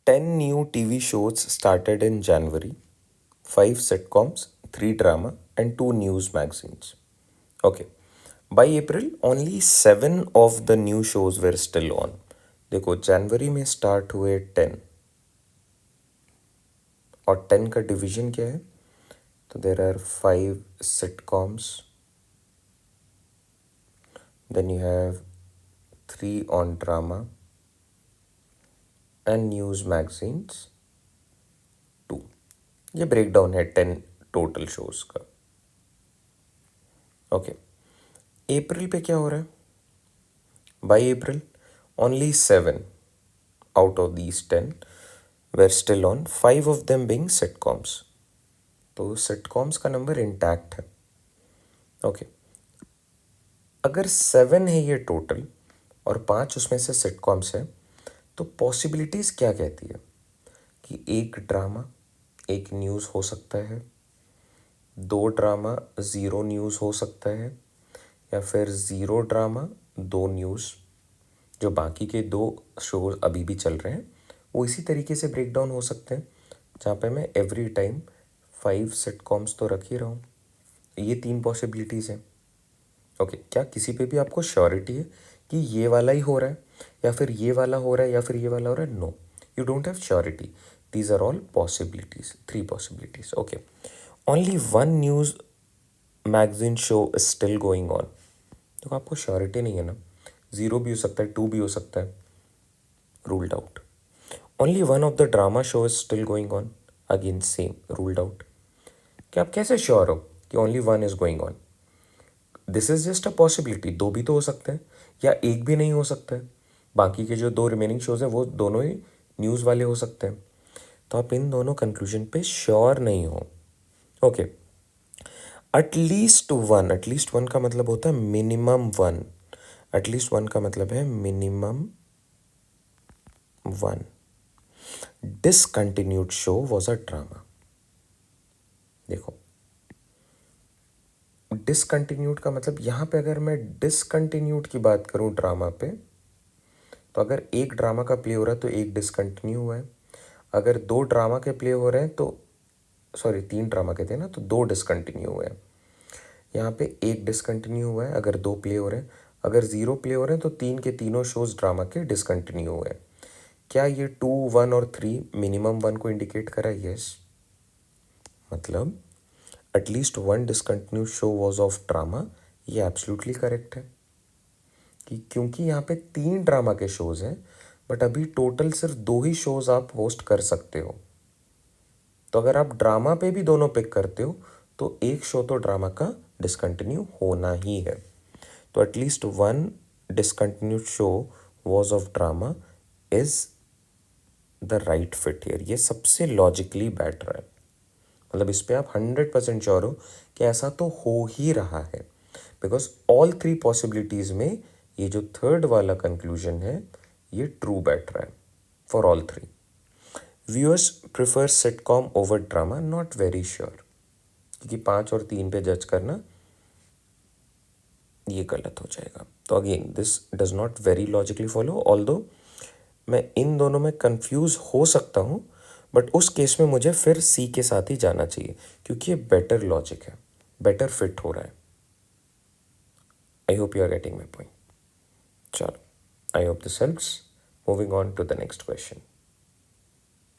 10 new TV shows started in January, 5 sitcoms, 3 drama, and 2 news magazines. Okay. By April, only 7 of the new shows were still on. देखो जनवरी में start हुए 10 और 10 का division क्या है? तो there are 5 sitcoms, then you have 3 on drama and news magazines 2. ये breakdown है 10 टोटल शोज का. ओके. अप्रैल पे क्या हो रहा है? By April only 7 out of these 10 were still on, 5 of them being sitcoms. तो sitcoms का नंबर इंटैक्ट है. ओके. अगर 7 है ये टोटल और 5 उसमें से सिटकॉम्स है, तो पॉसिबिलिटीज़ क्या कहती है कि एक ड्रामा एक न्यूज़ हो सकता है, 2 ड्रामा 0 न्यूज़ हो सकता है, या फिर 0 ड्रामा 2 न्यूज़. जो बाकी के 2 शो अभी भी चल रहे हैं वो इसी तरीके से ब्रेक डाउन हो सकते हैं, जहाँ पे मैं एवरी टाइम 5 सिटकॉम्स तो रख ही रहा हूँ. ये 3 पॉसिबिलिटीज़ हैं. ओके. क्या किसी पे भी आपको श्योरिटी है कि ये वाला ही हो रहा है, या फिर ये वाला हो रहा है, या फिर ये वाला हो रहा है? No, you don't have surety. These are all possibilities, 3 possibilities. Okay. Only 1 news magazine show is still going on. तो आपको श्योरिटी नहीं है ना. 0 भी हो सकता है, 2 भी हो सकता है. Ruled out. Only 1 of the drama show is still going on. Again same, ruled out. क्या आप कैसे श्योर हो कि only 1 is going on? This is just a possibility. 2 भी तो हो सकते हैं, या एक भी नहीं हो सकता है. बाकी के जो 2 रिमेनिंग शोज हैं वो दोनों ही न्यूज़ वाले हो सकते हैं. तो आप इन दोनों कंक्लूजन पे श्योर नहीं हो. ओके. एटलीस्ट वन का मतलब होता है मिनिमम 1. एटलीस्ट 1 का मतलब है minimum 1 discontinued show was a drama. देखो, डिसकंटिन्यूड का मतलब यहाँ पे अगर मैं डिसकंटिन्यूड की बात करूँ ड्रामा पे, तो अगर एक ड्रामा का प्ले हो रहा है तो एक डिसकंटिन्यू हुआ है. अगर 2 ड्रामा के प्ले हो रहे हैं तो, सॉरी 3 ड्रामा के थे ना, तो 2 डिसकंटिन्यू हुए हैं. यहाँ पे एक डिसकंटिन्यू हुआ है अगर 2 प्ले हो रहे हैं. अगर 0 प्ले हो रहे हैं तो 3 के तीनों शोज ड्रामा के डिसकंटिन्यू हुए हैं. क्या ये 2, 1 और 3 मिनिमम 1 को इंडिकेट करा? यस. मतलब at least 1 discontinue show was of drama. ये एब्सोल्युटली करेक्ट है कि क्योंकि यहाँ पे 3 ड्रामा के शोज हैं, बट अभी टोटल सिर्फ 2 ही शोज आप होस्ट कर सकते हो. तो अगर आप ड्रामा पे भी दोनों पिक करते हो तो एक शो तो ड्रामा का डिसकंटिन्यू होना ही है. तो at least 1 discontinued show was of drama is the right fit here. ये सबसे लॉजिकली बैठ रहा है. मतलब इस पे आप 100% श्योर हो कि ऐसा तो हो ही रहा है, बिकॉज ऑल 3 पॉसिबिलिटीज में ये जो थर्ड वाला कंक्लूजन है ये ट्रू बैठ रहा है for all 3. Viewers prefer sitcom over drama. Not very sure, क्योंकि 5 और 3 पे जज करना ये गलत हो जाएगा. तो again this does not very logically follow, although मैं इन दोनों में कंफ्यूज हो सकता हूँ, बट उस केस में मुझे फिर सी के साथ ही जाना चाहिए क्योंकि ये बेटर लॉजिक है, बेटर फिट हो रहा है. I hope you are getting my point. चलो, I hope this helps. Moving on to the next question.